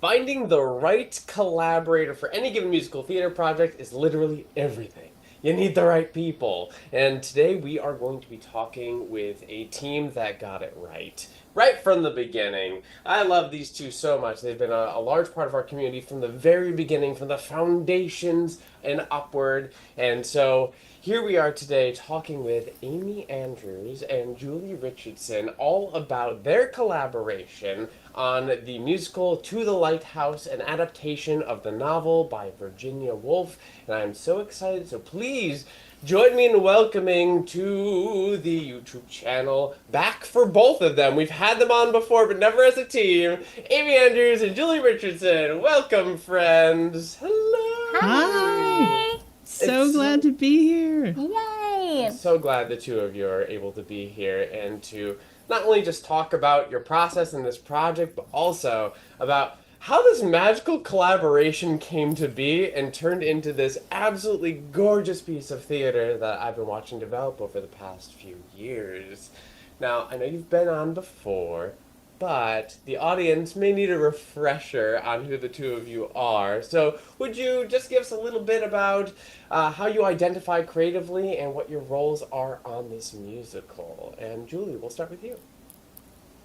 Finding the right collaborator for any given musical theater project is literally everything. You need the right people. And today we are going to be talking with a team that got it right. Right from the beginning. I love these two so much. They've been a large part of our community from the very beginning, from the foundations and upward. And so here we are today talking with Amy Andrews and Julie Richardson all about their collaboration on the musical To the Lighthouse, an adaptation of the novel by Virginia Woolf. And I'm so excited, so please join me in welcoming to the YouTube channel, back for both of them. We've had them on before, but never as a team. Amy Andrews and Julie Richardson. Welcome, friends. Hello. Hi. So glad to be here. Yay! I'm so glad the two of you are able to be here and to not only just talk about your process in this project, but also about how this magical collaboration came to be and turned into this absolutely gorgeous piece of theater that I've been watching develop over the past few years. Now, I know you've been on before, but the audience may need a refresher on who the two of you are. So would you just give us a little bit about how you identify creatively and what your roles are on this musical? And Julie, we'll start with you.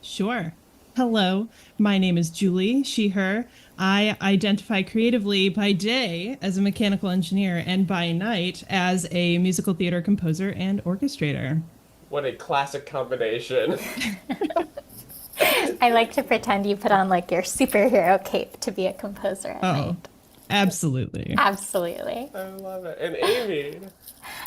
Sure. Hello, my name is Julie, she, her. I identify creatively by day as a mechanical engineer and by night as a musical theater composer and orchestrator. What a classic combination. I like to pretend you put on like your superhero cape to be a composer at night. Absolutely. Absolutely. I love it. And Amy.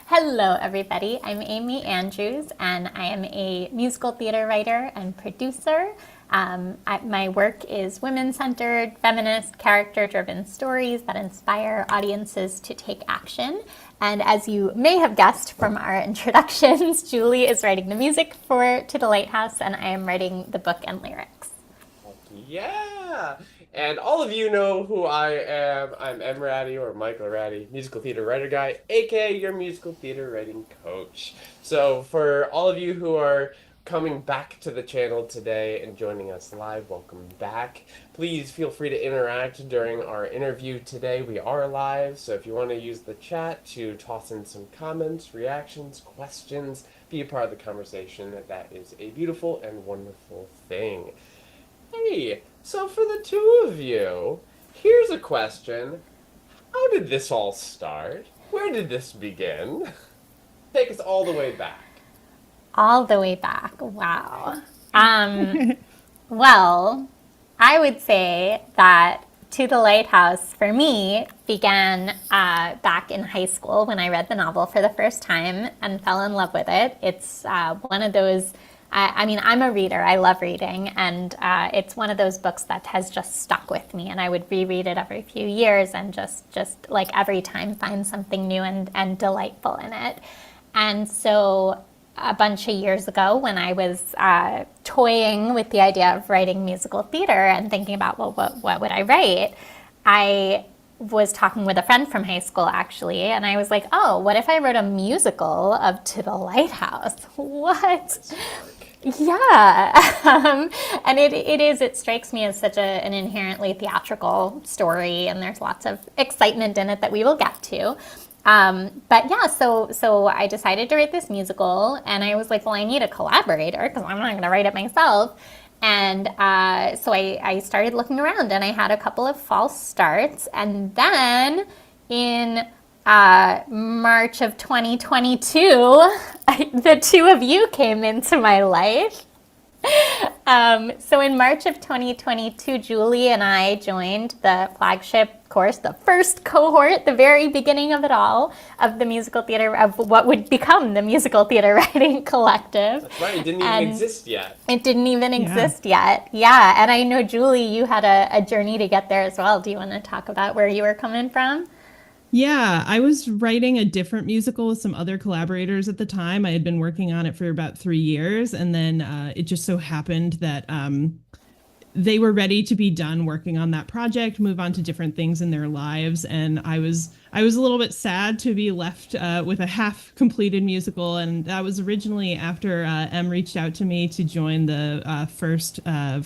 Hello, everybody. I'm Amy Andrews, and I am a musical theater writer and producer. My work is women-centered, feminist, character-driven stories that inspire audiences to take action. And as you may have guessed from our introductions, Julie is writing the music for To the Lighthouse, and I am writing the book and lyrics. Yeah! And all of you know who I am. I'm M. Ratty, or Michael Ratty, musical theater writer guy, aka your musical theater writing coach. So for all of you who are coming back to the channel today and joining us live, welcome back. Please feel free to interact during our interview today. We are live, so if you want to use the chat to toss in some comments, reactions, questions, be a part of the conversation, that is a beautiful and wonderful thing. Hey, so for the two of you, here's a question. How did this all start? Where did this begin? Take us all the way back. All the way back. Wow. Well, I would say that To the Lighthouse, for me, began back in high school when I read the novel for the first time and fell in love with it. It's one of those, I mean, I'm a reader. I love reading. And it's one of those books that has just stuck with me. And I would reread it every few years and just like every time find something new and delightful in it. And so a bunch of years ago when I was toying with the idea of writing musical theater and thinking about, well, what would I write? I was talking with a friend from high school, actually, and I was like, oh, what if I wrote a musical of To the Lighthouse? What? Yeah. And it strikes me as such an inherently theatrical story, and there's lots of excitement in it that we will get to. But yeah, so I decided to write this musical, and I was like, well, I need a collaborator because I'm not going to write it myself. And so I started looking around, and I had a couple of false starts. And then in March of 2022, the two of you came into my life. So in March of 2022, Julie and I joined the flagship course, the first cohort, the very beginning of it all, of the musical theater, of what would become the Musical Theater Writing Collective. That's right, it didn't even exist yet. It didn't even exist yet. Yeah, and I know, Julie, you had a journey to get there as well. Do you want to talk about where you were coming from? Yeah, I was writing a different musical with some other collaborators at the time. I had been working on it for about 3 years, and then it just so happened that they were ready to be done working on that project, move on to different things in their lives. And I was a little bit sad to be left with a half completed musical. And that was originally after Em reached out to me to join the first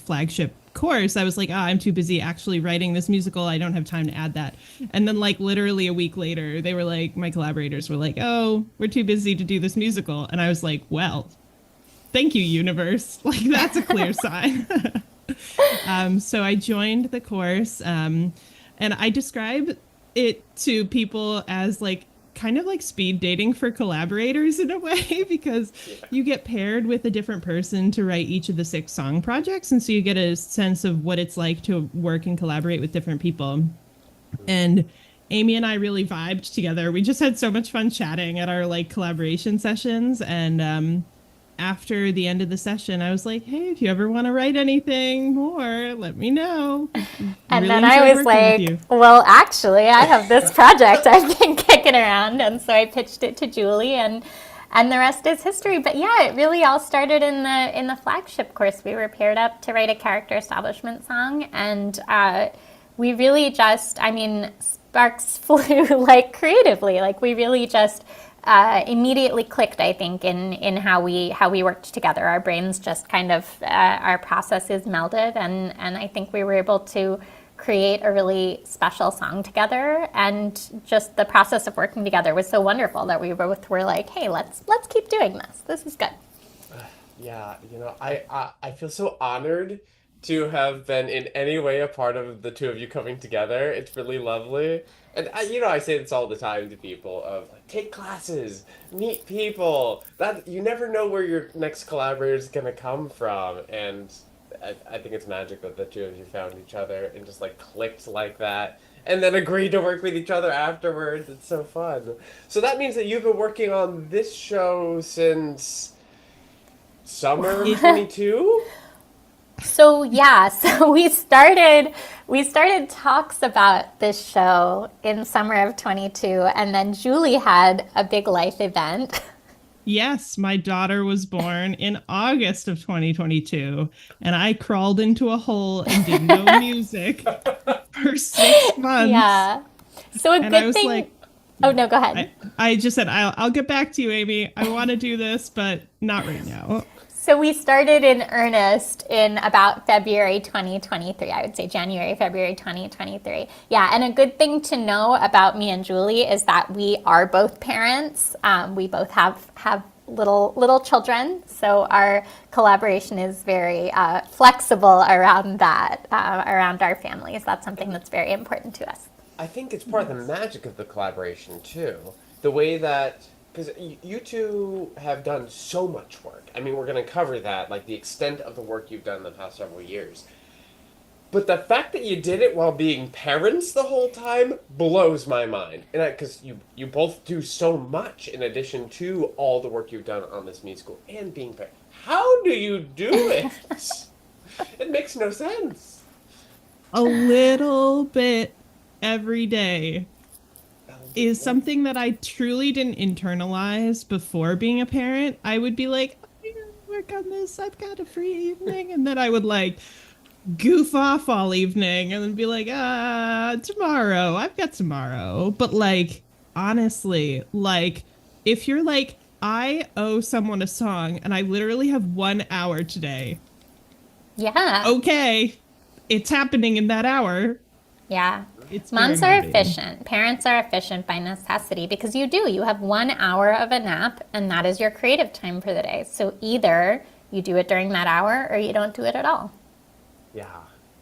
flagship course. I was like, I'm too busy actually writing this musical. I don't have time to add that. And then like literally a week later, they were like, my collaborators were like, oh, we're too busy to do this musical. And I was like, well, thank you, universe. Like, that's a clear sign. So I joined the course, and I describe it to people as like kind of like speed dating for collaborators in a way, because you get paired with a different person to write each of the 6 song projects. And so you get a sense of what it's like to work and collaborate with different people. And Amy and I really vibed together. We just had so much fun chatting at our like collaboration sessions. And after the end of the session, I was like, hey, if you ever want to write anything more, let me know. And Really then I was like, well, actually, I have this project I've been kicking around. And so I pitched it to Julie, and the rest is history. But yeah, it really all started in the flagship course. We were paired up to write a character establishment song. And we really just, I mean, sparks flew like creatively. Like we really just immediately clicked, I think, in how we worked together. Our brains just kind of, our processes melded, and I think we were able to create a really special song together. And just the process of working together was so wonderful that we both were like, hey, let's keep doing this. This is good. Yeah, I feel so honored to have been in any way a part of the two of you coming together. It's really lovely. And I say this all the time to people of like, take classes, meet people. That you never know where your next collaborator is gonna come from. And I think it's magic that the two of you found each other and just like clicked like that, and then agreed to work with each other afterwards. It's so fun. So that means that you've been working on this show since summer 22. So yeah, so we started talks about this show in summer of 22, and then Julie had a big life event. Yes, my daughter was born in August of 2022, and I crawled into a hole and did no music for 6 months. Yeah. So a good thing. Like, oh no, go ahead. I just said I'll get back to you, Amy. I want to do this, but not right now. So we started in earnest in about February 2023. I would say January, February 2023. Yeah, and a good thing to know about me and Julie is that we are both parents. We both have little children, so our collaboration is very flexible around that, around our families. That's something that's very important to us. I think it's part of the magic of the collaboration too. The way that, because you two have done so much work. I mean, we're going to cover that, like the extent of the work you've done in the past several years. But the fact that you did it while being parents the whole time blows my mind. And because you both do so much in addition to all the work you've done on this musical and being parents. How do you do it? It makes no sense. A little bit every day is something that I truly didn't internalize before being a parent. I would be like, I'm going to work on this. I've got a free evening. And then I would like goof off all evening and then be like, tomorrow. I've got tomorrow. But like, honestly, like if you're like, I owe someone a song and I literally have 1 hour today. Yeah. Okay. It's happening in that hour. Yeah. It's Moms are efficient. Parents are efficient by necessity because you have 1 hour of a nap and that is your creative time for the day. So either you do it during that hour or you don't do it at all.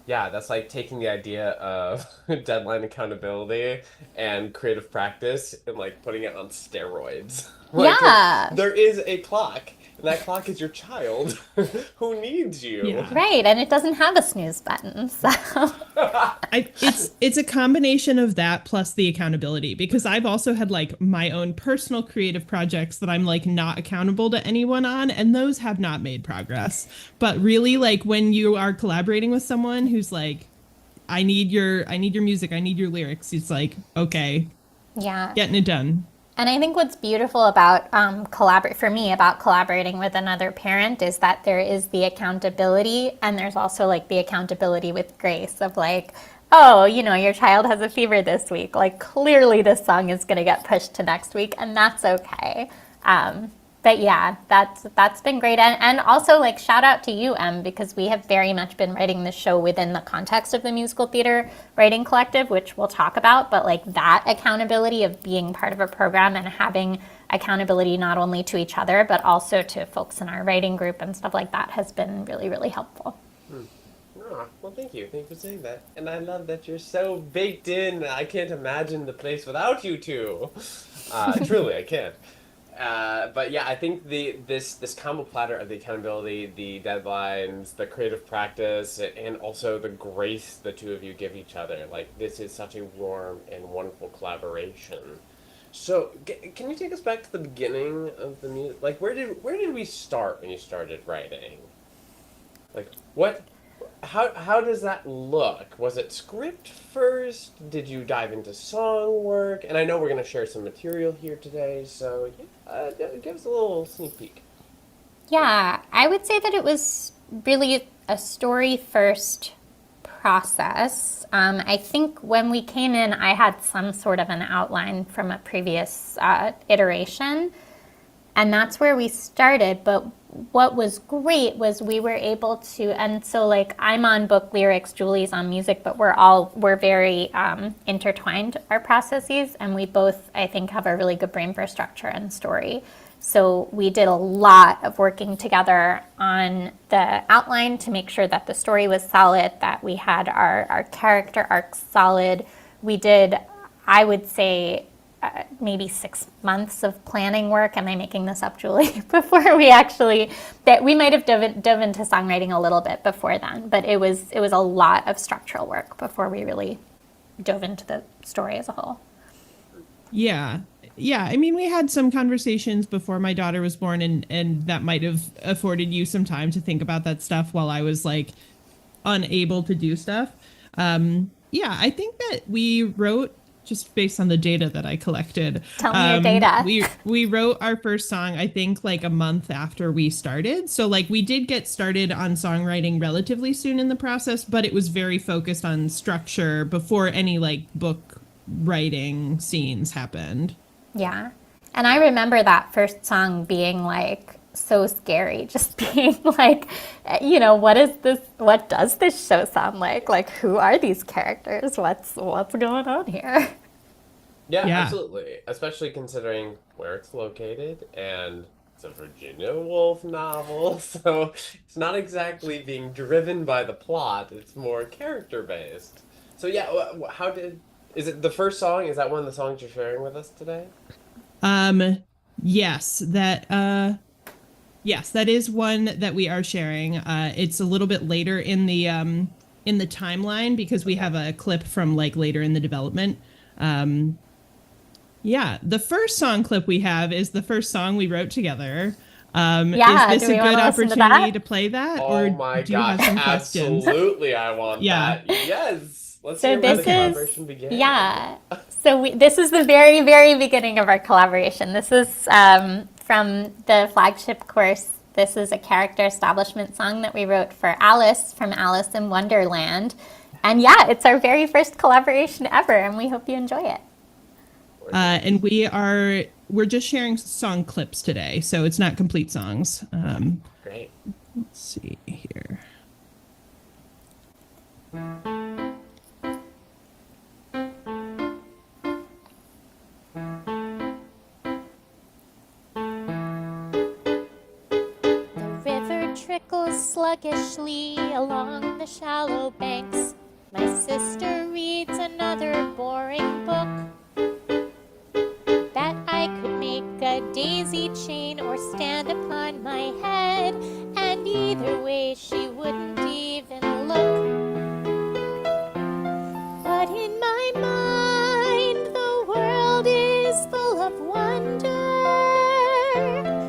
Yeah, that's like taking the idea of deadline accountability and creative practice and like putting it on steroids. Like, yeah. There is a clock. And that clock is your child who needs you. Yeah. Right, and it doesn't have a snooze button. So it's a combination of that plus the accountability, because I've also had like my own personal creative projects that I'm like not accountable to anyone on, and those have not made progress. But really, like when you are collaborating with someone who's like, I need your music, I need your lyrics, it's like, okay, yeah, getting it done. And I think what's beautiful about for me about collaborating with another parent is that there is the accountability, and there's also like the accountability with grace of like, oh, your child has a fever this week. Like clearly this song is going to get pushed to next week, and that's okay. But yeah, that's been great. And also like shout out to you, Em, because we have very much been writing this show within the context of the Musical Theater Writing Collective, which we'll talk about. But like that accountability of being part of a program and having accountability not only to each other, but also to folks in our writing group and stuff like that has been really, really helpful. Oh, well, thank you. Thank you for saying that. And I love that you're so baked in. I can't imagine the place without you two. Truly, I can't. But yeah, I think this combo platter of the accountability, the deadlines, the creative practice, and also the grace the two of you give each other, like this is such a warm and wonderful collaboration. So, can you take us back to the beginning of the music? Like, where did we start when you started writing? Like, what? How does that look? Was it script first? Did you dive into song work? And I know we're going to share some material here today, so give us a little sneak peek. Yeah, I would say that it was really a story first process. I think when we came in, I had some sort of an outline from a previous iteration, and that's where we started. But what was great was we were able to, and so like I'm on book lyrics, Julie's on music, but we're very intertwined, our processes, and we both, I think, have a really good brain for structure and story. So we did a lot of working together on the outline to make sure that the story was solid, that we had our character arcs solid. We did, I would say, maybe 6 months of planning work. Am I making this up, Julie? Before we actually, that we might have dove into songwriting a little bit before then, but it was a lot of structural work before we really dove into the story as a whole. Yeah. I mean, we had some conversations before my daughter was born, and that might have afforded you some time to think about that stuff while I was like unable to do stuff. I think that we wrote, just based on the data that I collected. Tell me your data. We wrote our first song, I think, like a month after we started. So like we did get started on songwriting relatively soon in the process, but it was very focused on structure before any like book writing scenes happened. Yeah. And I remember that first song being like so scary, just being like, what does this show sound like? Like, who are these characters? What's going on here? Yeah, absolutely. Especially considering where it's located, and it's a Virginia Woolf novel, so it's not exactly being driven by the plot, it's more character based. So yeah, is it the first song? Is that one of the songs you're sharing with us today? Yes, that is one that we are sharing. It's a little bit later in the timeline because we have a clip from like later in the development. The first song clip we have is the first song we wrote together. Is this a good opportunity to play that? Oh my gosh, absolutely, I want that. Yes. Let's hear where the collaboration began. Yeah. So this is the very, very beginning of our collaboration. This is from the flagship course. This is a character establishment song that we wrote for Alice from Alice in Wonderland. And yeah, it's our very first collaboration ever, and we hope you enjoy it. And we're just sharing song clips today, so it's not complete songs. Great. Let's see here. Trickles sluggishly along the shallow banks. My sister reads another boring book. That I could make a daisy chain or stand upon my head, and either way she wouldn't even look. But in my mind the world is full of wonder,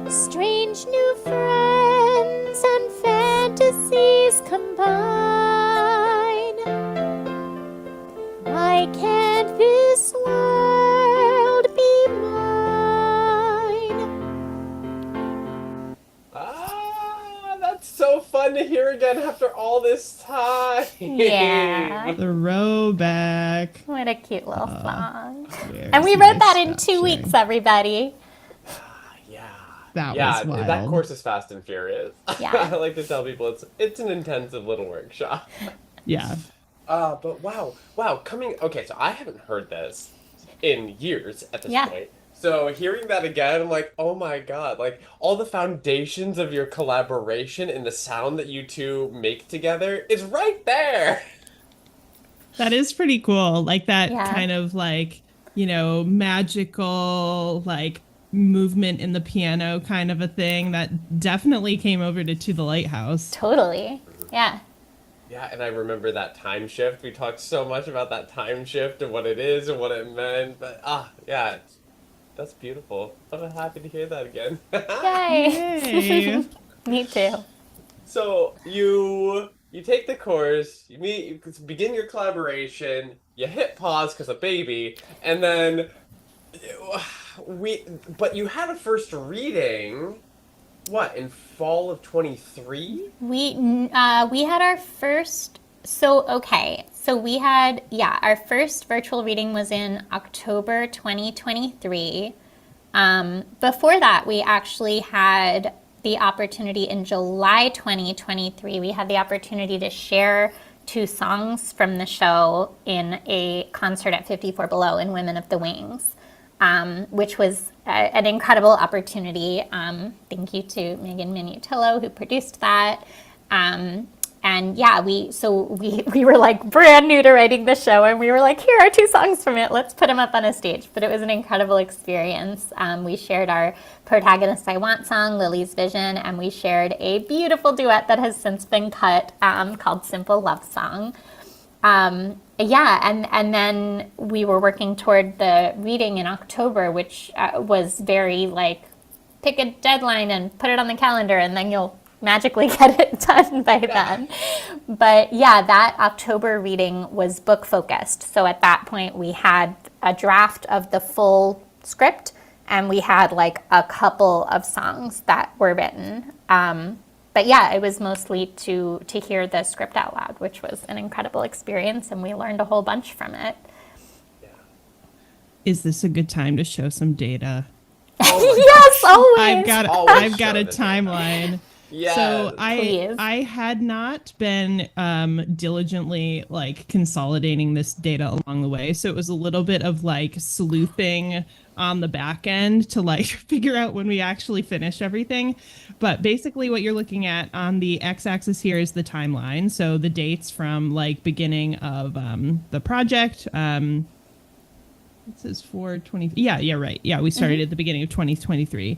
strange new friends and fantasies combine. I can't all this time. Yeah. Throwback. What a cute little song. Where's And we my wrote that in 2 stuff weeks, sharing? everybody. Yeah. That Yeah, was wild. that course is fast and furious. Yeah. I like to tell people it's an intensive little workshop. Yeah. But wow, okay, so I haven't heard this in years at this Yeah. point. So hearing that again, I'm like, oh my God, like all the foundations of your collaboration and the sound that you two make together is right there. That is pretty cool. Like that Yeah. kind of like, magical like movement in the piano kind of a thing that definitely came over to the Lighthouse. Totally. Yeah. Yeah, and I remember that time shift. We talked so much about that time shift and what it is and what it meant. But yeah, that's beautiful. I'm happy to hear that again. Yay. Yay. Me too. So you take the course, you begin your collaboration, you hit pause because of baby, and then but you had a first reading. What, in fall of 23? We had our first. So we had our first virtual reading was in October 2023. Before that, we actually had the opportunity in July 2023. We had the opportunity to share 2 songs from the show in a concert at 54 Below in Women of the Wings. Which was an incredible opportunity. Thank you to Megan Minutillo who produced that. And yeah, we were like brand new to writing the show, and we were like, here are 2 songs from it. Let's put them up on a stage. But it was an incredible experience. We shared our Protagonist I Want song, Lily's Vision, and we shared a beautiful duet that has since been cut called Simple Love Song. And then we were working toward the reading in October, which was very like, pick a deadline and put it on the calendar, and then you'll magically get it done by then. But yeah, that October reading was book focused. So at that point, we had a draft of the full script, and we had like a couple of songs that were written. But yeah, it was mostly to hear the script out loud, which was an incredible experience, and we learned a whole bunch from it. Yeah. Is this a good time to show some data? Yes, always. I've got show a the timeline. Yeah. So Please. I had not been diligently like consolidating this data along the way. So it was a little bit of like sleuthing on the back end to like figure out when we actually finish everything. But basically what you're looking at on the x-axis here is the timeline. So the dates from like beginning of the project. It says 4/20. Yeah, right. Yeah, we started at the beginning of 2023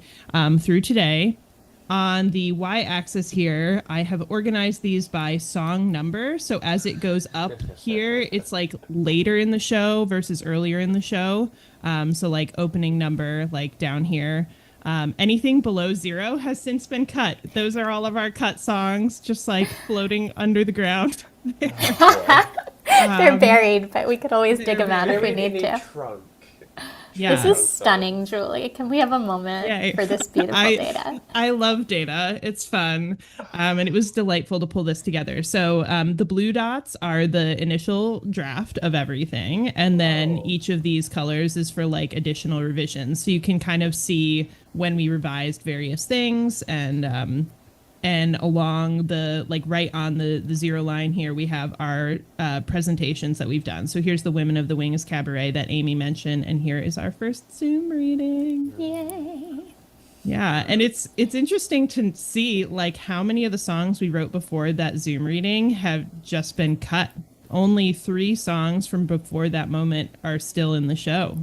through today. On the y-axis here, I have organized these by song number. So as it goes up here, it's like later in the show versus earlier in the show. So like opening number, like down here. Anything below 0 has since been cut. Those are all of our cut songs, just like floating under the ground. They're buried, but we could always dig them out if we Buried need in a to. trunk. Yeah. This is stunning, Julie. Can we have a moment Yay. for this beautiful data? I love data. It's fun. And it was delightful to pull this together. So the blue dots are the initial draft of everything. And then each of these colors is for like additional revisions. So you can kind of see when we revised various things, and along the like right on the 0 line here, we have our presentations that we've done. So here's the Women of the Wings Cabaret that Amy mentioned, and here is our first Zoom reading. Yay. Yeah, and it's interesting to see like how many of the songs we wrote before that Zoom reading have just been cut. Only 3 songs from before that moment are still in the show.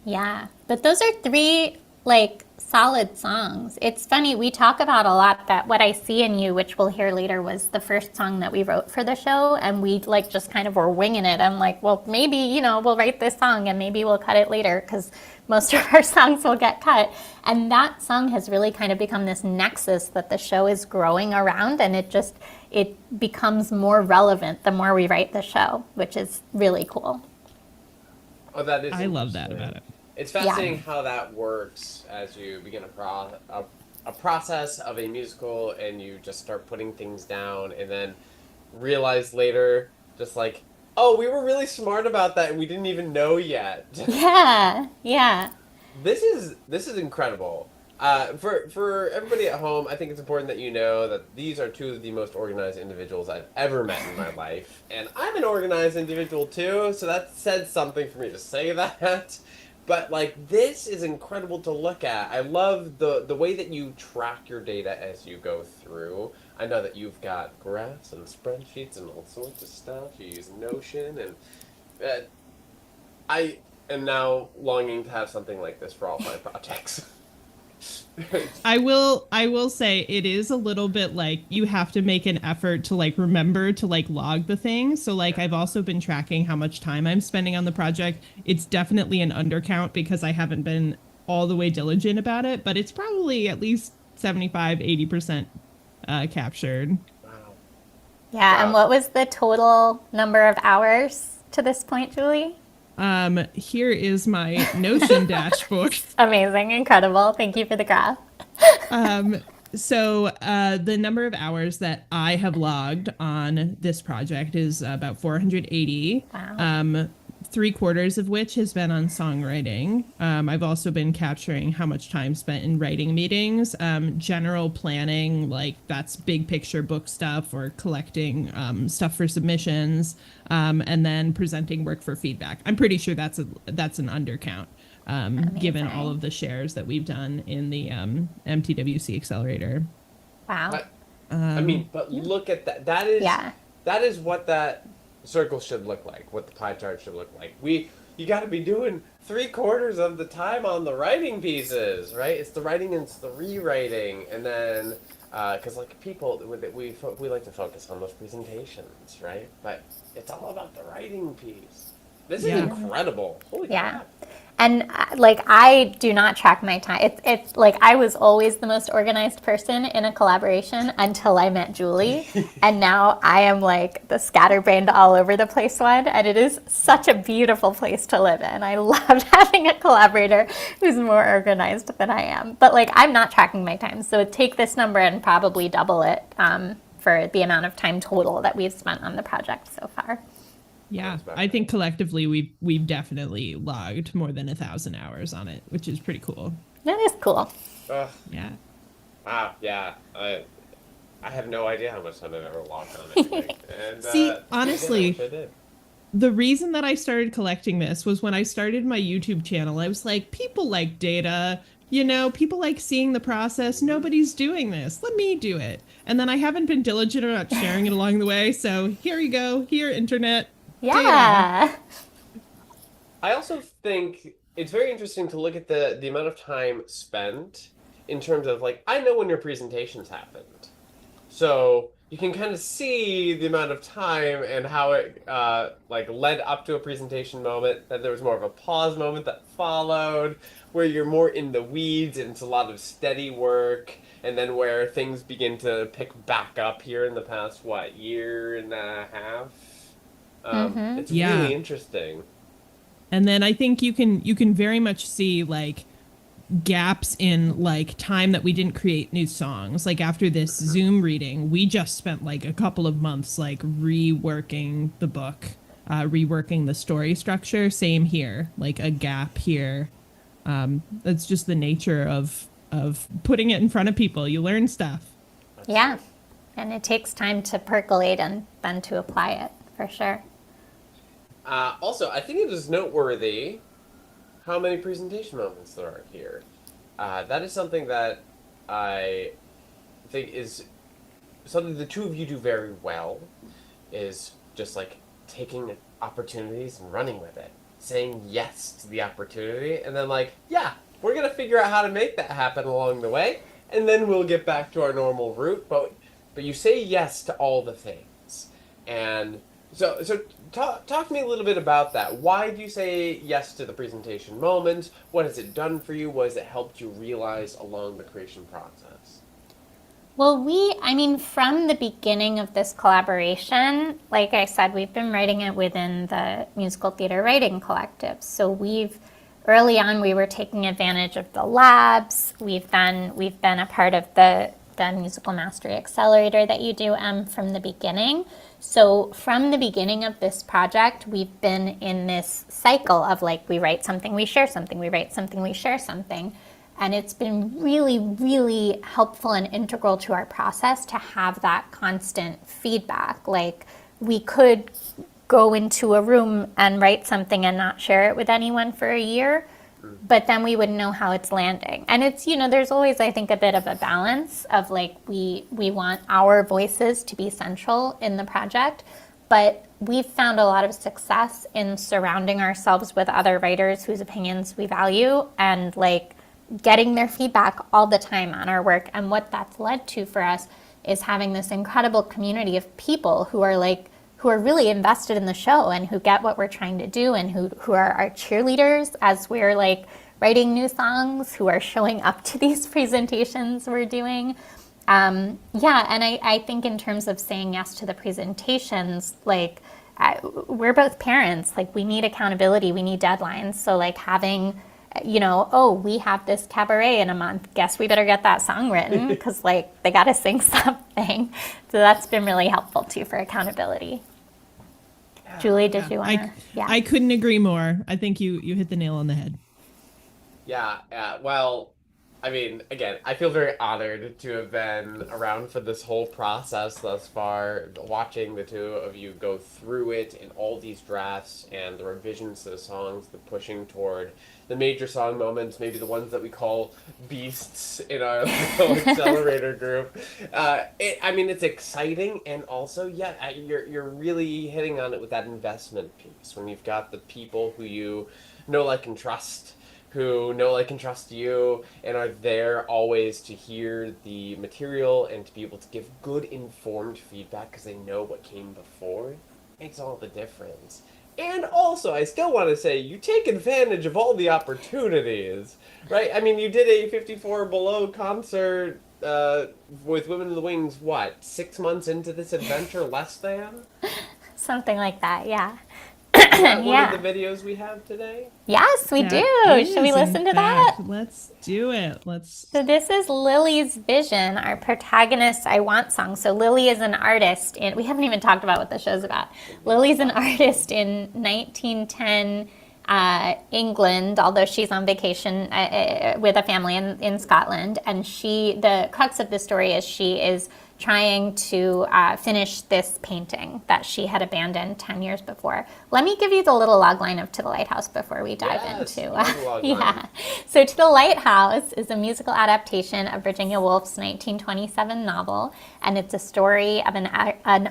Yeah, but those are 3 like solid songs. It's funny, we talk about a lot that What I See in You, which we'll hear later, was the first song that we wrote for the show, and we like just kind of were winging it. I'm like, well, maybe, we'll write this song and maybe we'll cut it later because most of our songs will get cut. And that song has really kind of become this nexus that the show is growing around, and it becomes more relevant the more we write the show, which is really cool. Oh, that is. I love that about it. It's fascinating how that works as you begin a a process of a musical and you just start putting things down and then realize later, just like, oh, we were really smart about that and we didn't even know yet. Yeah, yeah. This is incredible. For everybody at home, I think it's important that you know that these are two of the most organized individuals I've ever met in my life, and I'm an organized individual too. So that said something for me to say that. But like this is incredible to look at. I love the way that you track your data as you go through. I know that you've got graphs and spreadsheets and all sorts of stuff. You use Notion, and I am now longing to have something like this for all my projects. I will say it is a little bit like you have to make an effort to like remember to like log the things. So like I've also been tracking how much time I'm spending on the project. It's definitely an undercount because I haven't been all the way diligent about it, but it's probably at least 75-80% captured. Wow. Yeah, and what was the total number of hours to this point, Julie? Here is my Notion dashboard. Amazing, incredible. Thank you for the graph. So the number of hours that I have logged on this project is about 480. Wow. 3/4 of which has been on songwriting. I've also been capturing how much time spent in writing meetings, general planning, like that's big picture book stuff or collecting stuff for submissions, and then presenting work for feedback. I'm pretty sure that's an undercount, given all of the shares that we've done in the MTWC Accelerator. Wow. I mean, but look at that. That is what that circle should look like, what the pie chart should look like. You got to be doing 3/4 of the time on the writing pieces, right? It's the writing and it's the rewriting, and then because like people we like to focus on those presentations, right? But it's all about the writing piece. This is incredible. Holy crap. And like I do not track my time. It's like I was always the most organized person in a collaboration until I met Julie, and now I am like the scatterbrained all over the place one. And it is such a beautiful place to live in. I love having a collaborator who's more organized than I am. But like I'm not tracking my time, so take this number and probably double it for the amount of time total that we've spent on the project so far. Yeah, I think collectively we've definitely logged more than 1,000 hours on it, which is pretty cool. That is cool. Yeah. Wow. Yeah. I have no idea how much time I've ever logged on anything. And, See, honestly, the reason that I started collecting this was when I started my YouTube channel. I was like, people like data. You know, people like seeing the process. Nobody's doing this. Let me do it. And then I haven't been diligent about sharing it along the way. So here you go. Here, internet. Yeah. Data. I also think it's very interesting to look at the amount of time spent in terms of like, I know when your presentations happened. So you can kind of see the amount of time and how it like led up to a presentation moment, that there was more of a pause moment that followed, where you're more in the weeds and it's a lot of steady work, and then where things begin to pick back up here in the past, year and a half? It's really interesting. And then I think you can very much see like gaps in like time that we didn't create new songs. Like after this Zoom reading, we just spent like a couple of months like reworking the book, reworking the story structure. Same here, like a gap here. That's just the nature of putting it in front of people. You learn stuff. Yeah. And it takes time to percolate and then to apply it, for sure. Also, I think it is noteworthy how many presentation moments there are here. That is something that I think is something the two of you do very well, is just like taking opportunities and running with it, saying yes to the opportunity, and then like, yeah, we're going to figure out how to make that happen along the way, and then we'll get back to our normal route, but you say yes to all the things. And so talk to me a little bit about that. Why do you say yes to the presentation moment? What has it done for you? What has it helped you realize along the creation process? Well, from the beginning of this collaboration, like I said, we've been writing it within the Musical Theater Writing Collective. So we've early on, we were taking advantage of the labs. We've been a part of the Musical Mastery Accelerator that you do, from the beginning. So from the beginning of this project, we've been in this cycle of like, we write something, we share something, we write something, we share something. And it's been really, really helpful and integral to our process to have that constant feedback. Like, we could go into a room and write something and not share it with anyone for a year, but then we wouldn't know how it's landing. And it's, there's always, I think, a bit of a balance of like, we want our voices to be central in the project, but we've found a lot of success in surrounding ourselves with other writers whose opinions we value and like getting their feedback all the time on our work. And what that's led to for us is having this incredible community of people who are really invested in the show and who get what we're trying to do, and who are our cheerleaders as we're like writing new songs, who are showing up to these presentations we're doing. And I think in terms of saying yes to the presentations, like, we're both parents, like, we need accountability, we need deadlines. So like having, we have this cabaret in a month, guess we better get that song written because like they got to sing something. So that's been really helpful too for accountability. Julie, did you want to? I couldn't agree more. I think you hit the nail on the head. Yeah, well, I mean, again, I feel very honored to have been around for this whole process thus far, watching the two of you go through it and all these drafts and the revisions to the songs, the pushing toward the major song moments, maybe the ones that we call beasts in our little accelerator group. It's exciting, and also, you're really hitting on it with that investment piece, when you've got the people who you know, like, and trust, who know, like, and trust you, and are there always to hear the material and to be able to give good, informed feedback because they know what came before. It makes all the difference. And also, I still want to say, you take advantage of all the opportunities, right? I mean, you did a 54 Below concert with Women in the Wings, 6 months into this adventure, less than? Something like that, yeah. Is that one of the videos we have today? Yes, we do. Should we listen to that? Let's do it. So this is Lily's Vision, our protagonist I Want song. So Lily is an artist, and we haven't even talked about what the show's about. Lily's an artist in 1910 England, although she's on vacation with a family in Scotland. And the crux of the story is she is trying to finish this painting that she had abandoned 10 years before. Let me give you the little logline of To the Lighthouse before we dive into So To the Lighthouse is a musical adaptation of Virginia Woolf's 1927 novel, and it's a story of an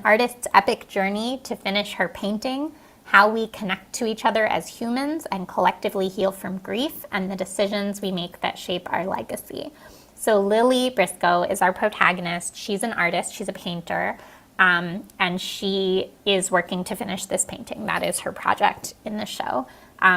artist's epic journey to finish her painting, how we connect to each other as humans and collectively heal from grief, and the decisions we make that shape our legacy. So Lily Briscoe is our protagonist. She's an artist, she's a painter, and she is working to finish this painting. That is her project in the show,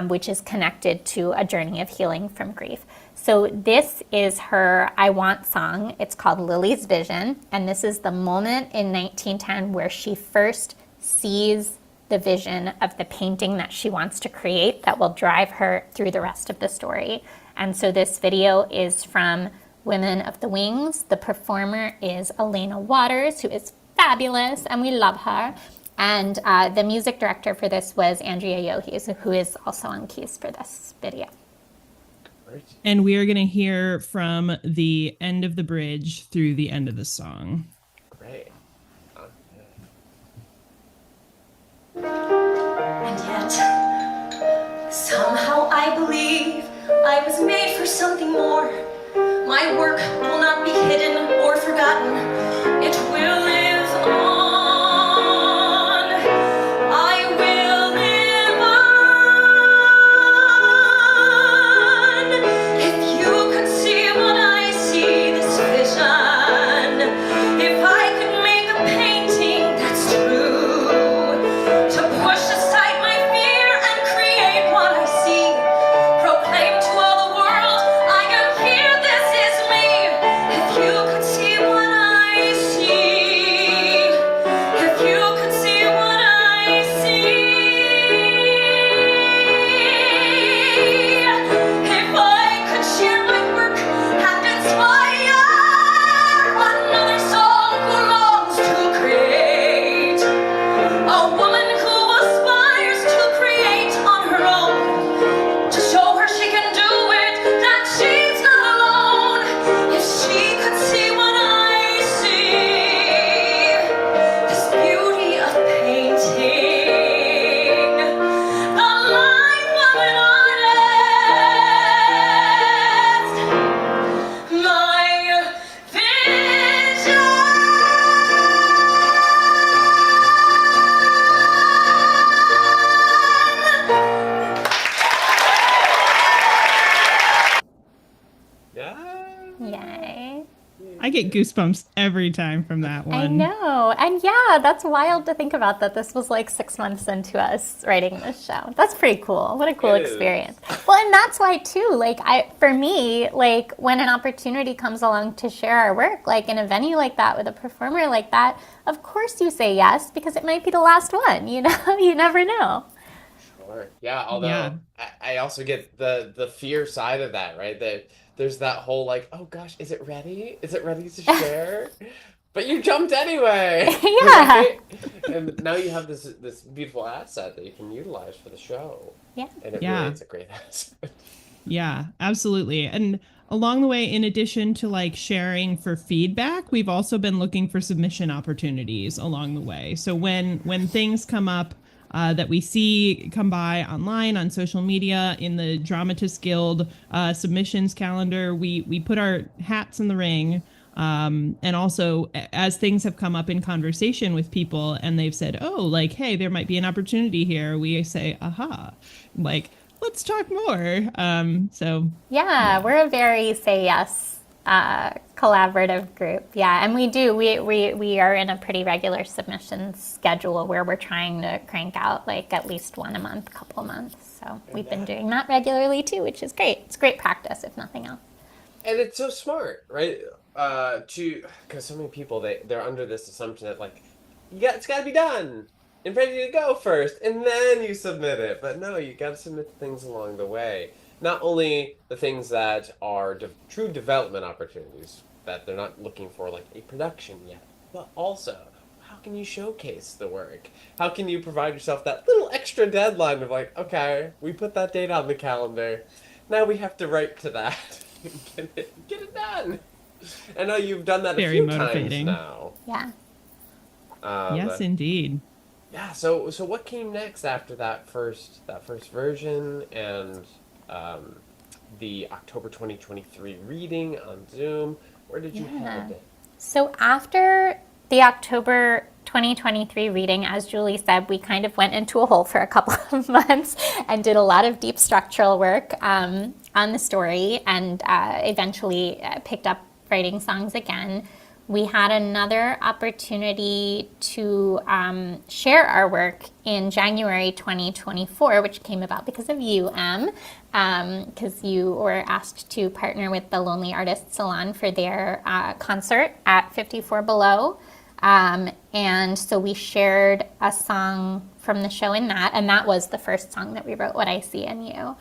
which is connected to a journey of healing from grief. So this is her I Want song. It's called Lily's Vision, and this is the moment in 1910 where she first sees the vision of the painting that she wants to create that will drive her through the rest of the story. And so this video is from Women of the Wings. The performer is Elena Waters, who is fabulous, and we love her. And the music director for this was Andrea Yohes, who is also on keys for this video. Great. And we are going to hear from the end of the bridge through the end of the song. Great. And yet, somehow I believe I was made for something more. My work will not be hidden or forgotten. It will live on. I will live on. If you could see what I see, this vision. If I could make a painting that's true, to push aside my fear and create what I see, proclaim to all the world, I am here, this is me. If you could see what I see. woman who aspires to create on her own, to show her she can do it, that she's not alone. If she could see what I see, this beauty of painting, the life of an artist, my vision. Yeah. Yay. I get goosebumps every time from that one. I know. And yeah, that's wild to think about that this was like 6 months into us writing this show. That's pretty cool. What a cool It is. experience. Well, and that's why too, like for me, like when an opportunity comes along to share our work, like in a venue like that with a performer like that, of course you say yes because it might be the last one, you know? You never know. Sure. Yeah, although Yeah. I also get the fear side of that, right? That there's that whole like, oh gosh, is it ready? Is it ready to share? But you jumped anyway. Yeah. Right? And now you have this beautiful asset that you can utilize for the show. Yeah. And it Yeah. really is a great asset. Yeah, absolutely. And along the way, in addition to like sharing for feedback, we've also been looking for submission opportunities along the way. So when things come up that we see come by online on social media in the Dramatists Guild submissions calendar, we put our hats in the ring. And also as things have come up in conversation with people and they've said, oh, like, hey, there might be an opportunity here, we say, aha, like, let's talk more. So Yeah, we're a very say yes collaborative group. Yeah, and we are in a pretty regular submissions schedule where we're trying to crank out like at least one a month, couple months. So we've been doing that regularly too, which is great. It's great practice, if nothing else. And it's so smart, right? Because so many people they're under this assumption that like, it's got to be done and ready to go first, and then you submit it. But no, you got to submit things along the way. Not only the things that are true development opportunities that they're not looking for like a production yet, but also how can you showcase the work? How can you provide yourself that little extra deadline of like, okay, we put that date on the calendar, now we have to write to that and get it done. I know you've done that Very a few motivating. times now. Yeah. yes, indeed. Yeah. So what came next after that first version and the October 2023 reading on Zoom? Where did you head? So after the October 2023 reading, as Julie said, we kind of went into a hole for a couple of months and did a lot of deep structural work on the story and eventually picked up writing songs again. We had another opportunity to share our work in January 2024, which came about because of you, Em, because you were asked to partner with the Lonely Artist Salon for their concert at 54 Below. And so we shared a song from the show in that, and that was the first song that we wrote, What I See in You.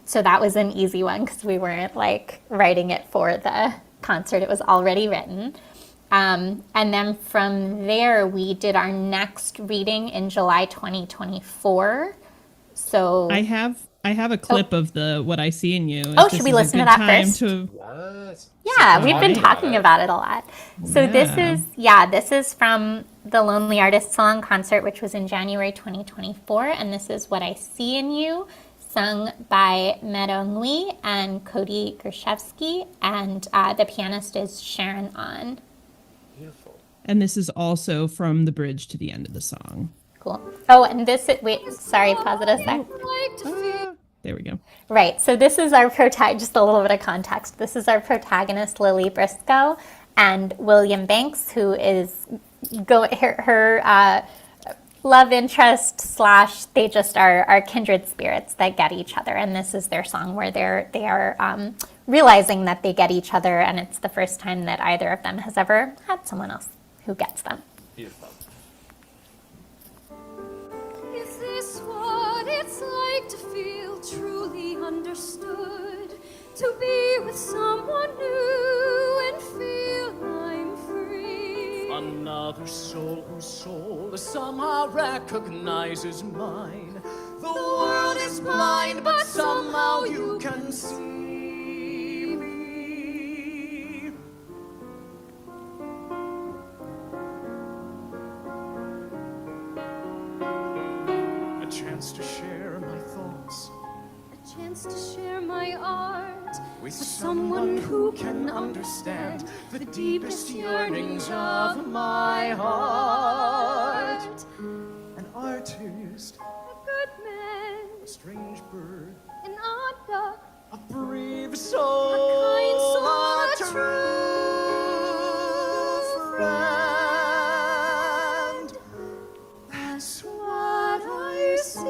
So that was an easy one because we weren't like writing it for the concert. It was already written. And then from there, we did our next reading in July 2024. So I have a clip of the What I See in You. Oh, should we listen to that first? Yes. Yeah, we've been Talking talking about it a lot. So this is from the Lonely Artist Salon concert, which was in January 2024, and this is What I See in You, sung by Mero Ngui and Cody Gershevsky, and the pianist is Sharon On. Beautiful. And this is also from the bridge to the end of the song. Cool. Oh, and this is, wait, sorry, pause it a sec. There we go. Right, so this is our just a little bit of context. This is our protagonist, Lily Briscoe, and William Banks, who is her love interest / they just are kindred spirits that get each other. And this is their song where they are realizing that they get each other, and it's the first time that either of them has ever had someone else who gets them. Beautiful. Is this what it's like to feel truly understood? To be with someone new and feel I'm free? Another soul whose soul somehow recognizes mine. The world is blind, but somehow you can see me. A chance to share my thoughts, A chance to share my art with someone who can understand the deepest yearnings of my heart. An artist, a good man, a strange bird, an odd duck, a brave soul, a kind soul, a a true friend. That's what I see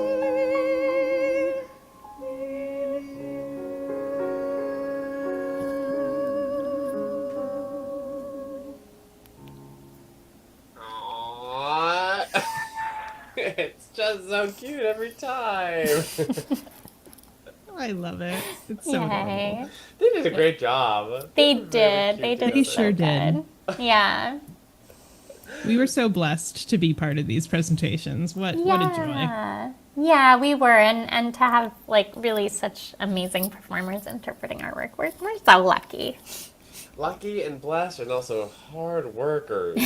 in you. Aww. It's just so cute every time. I love it. It's so adorable. Yay. They did a great job. They were very did. cute They did together. They sure did. good. Yeah. We were so blessed to be part of these presentations. What a joy. Yeah, we were, and to have like really such amazing performers interpreting our work. We're so lucky. Lucky and blessed, and also hard workers.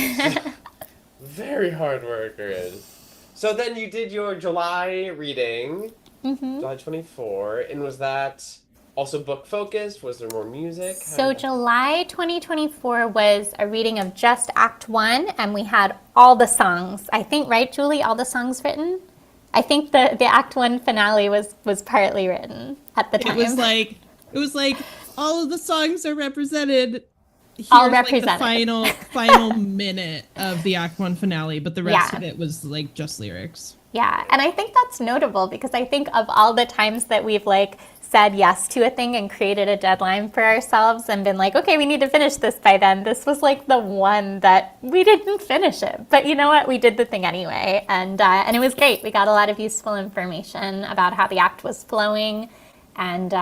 Very hard workers. So then you did your July reading, July 24, and was that also book focused? Was there more music? How So did that- July 2024 was a reading of just Act 1, and we had all the songs. I think, right, Julie? All the songs written? I think the Act 1 finale was partly written at the time. It was like all of the songs are represented. Here's All like the represented. final minute of the Act 1 finale, but the rest Yeah. of it was like just lyrics. Yeah, and I think that's notable because I think of all the times that we've like said yes to a thing and created a deadline for ourselves and been like, okay, we need to finish this by then. This was like the one that we didn't finish it, but you know what? We did the thing anyway, and it was great. We got a lot of useful information about how the act was flowing, and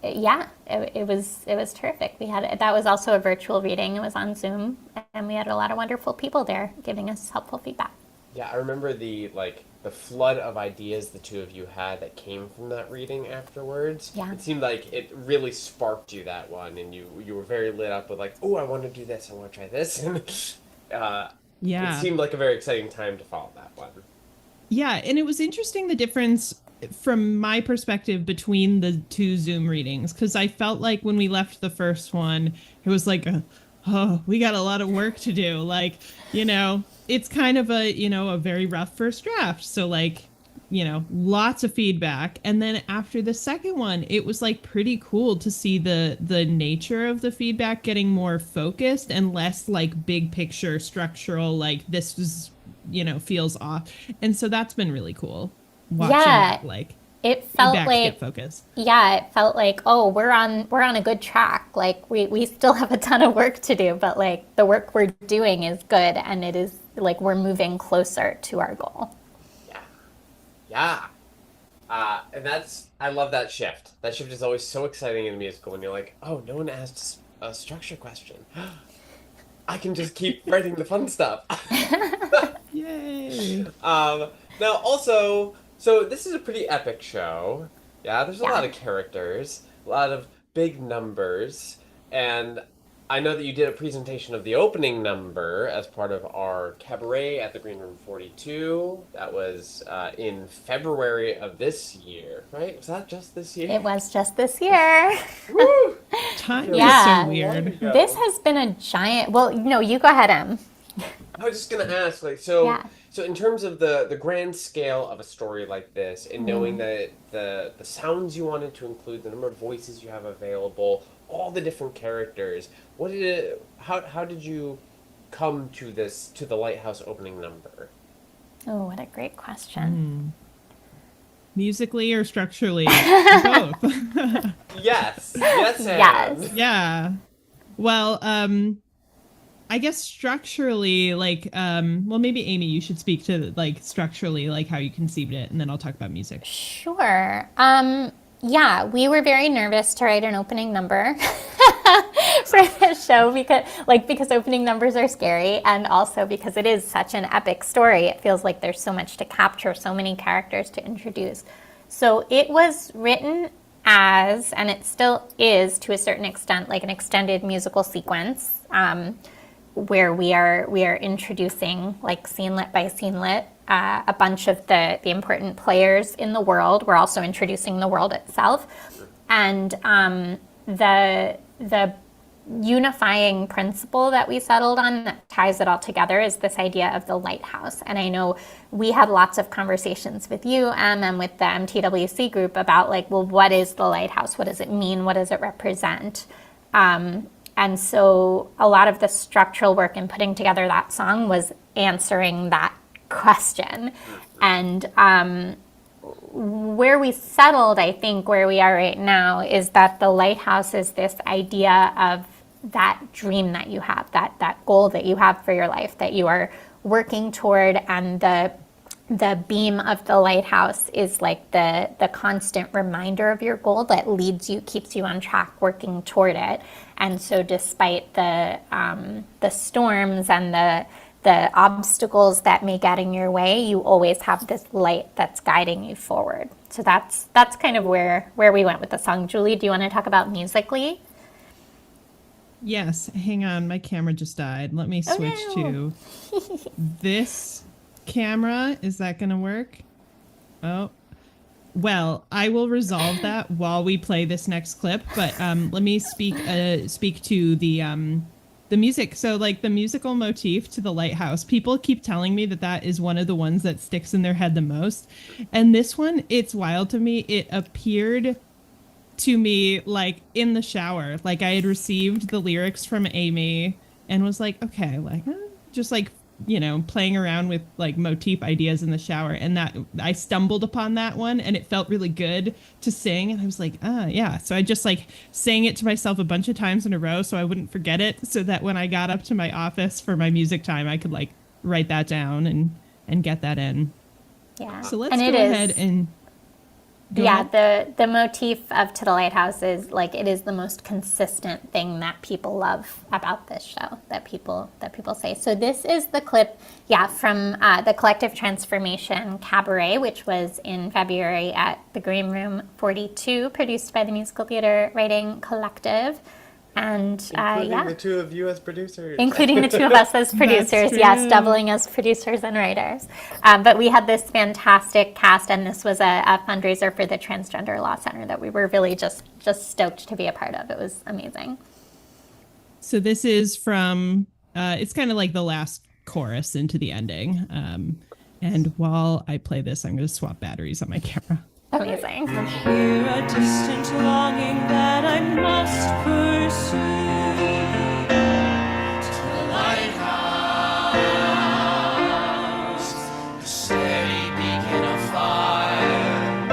yeah, it was terrific. That was also a virtual reading. It was on Zoom, and we had a lot of wonderful people there giving us helpful feedback. Yeah, I remember the flood of ideas the two of you had that came from that reading afterwards. Yeah. It seemed like it really sparked you, that one, and you were very lit up with like, oh, I want to do this, I want to try this. And Yeah. it seemed like a very exciting time to follow that one. Yeah, and it was interesting the difference from my perspective between the two Zoom readings, because I felt like when we left the first one, it was like, oh, we got a lot of work to do. Like, it's kind of a very rough first draft. So like, lots of feedback. And then after the second one, it was like pretty cool to see the nature of the feedback getting more focused and less like big picture structural, like this was, feels off. And so that's been really cool. Watching Yeah. like It felt feedback like get focused. Yeah, it felt like, oh, we're on a good track. Like we still have a ton of work to do, but like the work we're doing is good, and it is like we're moving closer to our goal. Yeah. And I love that shift. That shift is always so exciting in a musical when you're like, oh, no one asked a structure question. I can just keep writing the fun stuff. Yay. Now also, so this is a pretty epic show. Yeah, there's a Yeah. lot of characters, a lot of big numbers, and I know that you did a presentation of the opening number as part of our cabaret at the Green Room 42. That was in February of this year, right? Was that just this year? It was just this year. Woo! Time Yeah. is so weird. This has been a giant. Well, no, you go ahead, Em. I was just gonna ask, like, so Yeah. so in terms of the grand scale of a story like this, and knowing that the sounds you wanted to include, the number of voices you have available, all the different characters, how did you come to the Lighthouse opening number? Oh, what a great question. Musically or structurally? Both. Yes, yes, and. Yes. Yeah. Well, I guess structurally, like, well, maybe Amy, you should speak to like structurally, like how you conceived it, and then I'll talk about music. Sure. Yeah, we were very nervous to write an opening number for this show because opening numbers are scary, and also because it is such an epic story. It feels like there's so much to capture, so many characters to introduce. So it was written as, and it still is to a certain extent, like an extended musical sequence, where we are introducing, like, scenelet by scenelet, a bunch of the important players in the world. We're also introducing the world itself, and the unifying principle that we settled on that ties it all together is this idea of the lighthouse. And I know we had lots of conversations with you, and with the MTWC group about, like, well, what is the lighthouse? What does it mean? What does it represent? And so a lot of the structural work in putting together that song was answering that question. And where we settled, I think, where we are right now, is that the lighthouse is this idea of that dream that you have, that goal that you have for your life that you are working toward, and the beam of the lighthouse is like the constant reminder of your goal that keeps you on track working toward it. And so despite the storms and the obstacles that may get in your way, you always have this light that's guiding you forward. So that's kind of where we went with the song. Julie, do you want to talk about musically? Yes, hang on, my camera just died. Let me switch to this camera. Is that going to work? Oh, well, I will resolve that while we play this next clip. But let me speak to the music. So, like, the musical motif to the lighthouse, people keep telling me that is one of the ones that sticks in their head the most. And this one, it's wild to me. It appeared to me like in the shower. Like, I had received the lyrics from Amy and was like, okay, like, just like, you know, playing around with like motif ideas in the shower, and that I stumbled upon that one and it felt really good to sing, and I was like, yeah. So I just like sang it to myself a bunch of times in a row so I wouldn't forget it, so that when I got up to my office for my music time I could like write that down and get that in. Yeah. So let's go ahead and the motif of To the Lighthouse is like, it is the most consistent thing that people love about this show, that people say. So this is the clip, from the Collective Transformation Cabaret, which was in February at the Green Room 42, produced by the Musical Theater Writing Collective. And including the two of you as producers. Including the two of us as producers, yes, doubling as producers and writers. But we had this fantastic cast, and this was a fundraiser for the Transgender Law Center that we were really just stoked to be a part of. It was amazing. So this is from, it's kind of like the last chorus into the ending. And while I play this, I'm going to swap batteries on my camera. Amazing. Hear a distant longing that I must pursue to the lighthouse, the steady beacon of fire.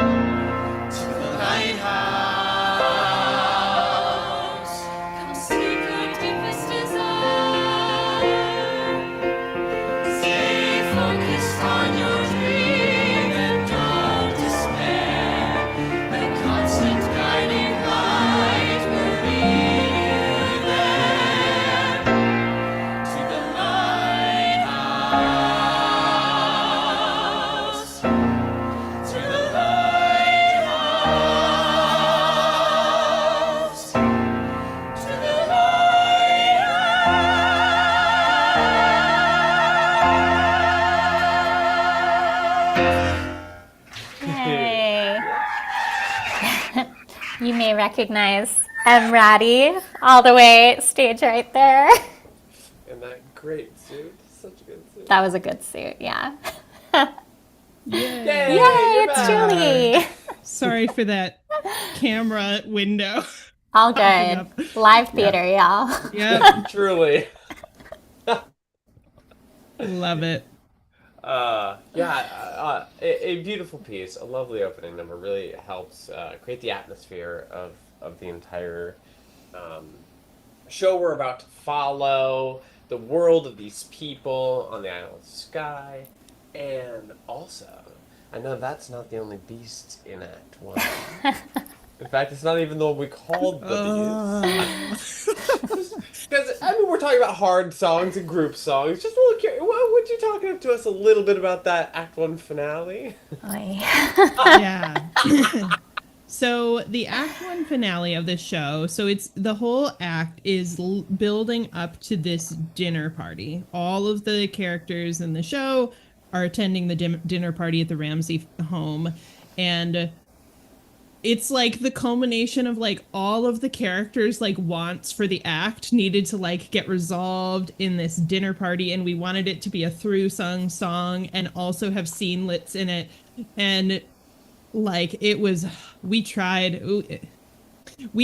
To the lighthouse, come seek your deepest desire. Stay focused on your dream and don't despair. The constant guiding light will lead you there. To the lighthouse. To the lighthouse. To the lighthouse. Yay. You may recognize Ratty all the way stage right there. And that great suit. Such a good suit. That was a good suit, yeah. Yay! Yay, you're it's back. Julie. Sorry for that camera window. All good. Live theater, y'all. Yep, Truly. love it. A beautiful piece, a lovely opening number, really helps create the atmosphere of the entire show we're about to follow, the world of these people on the Isle of Skye, and also, I know that's not the only beast in Act 1. In fact, it's not even the one we called the beast. Because, I mean, we're talking about hard songs and group songs. Just a little curious. Would you talk to us a little bit about that Act 1 finale? Yeah. So the Act 1 finale of this show, so it's the whole act is building up to this dinner party. All of the characters in the show are attending the dinner party at the Ramsey home, and it's like the culmination of like all of the characters like wants for the act needed to like get resolved in this dinner party, and we wanted it to be a through song and also have scenelets in it. And like it was, we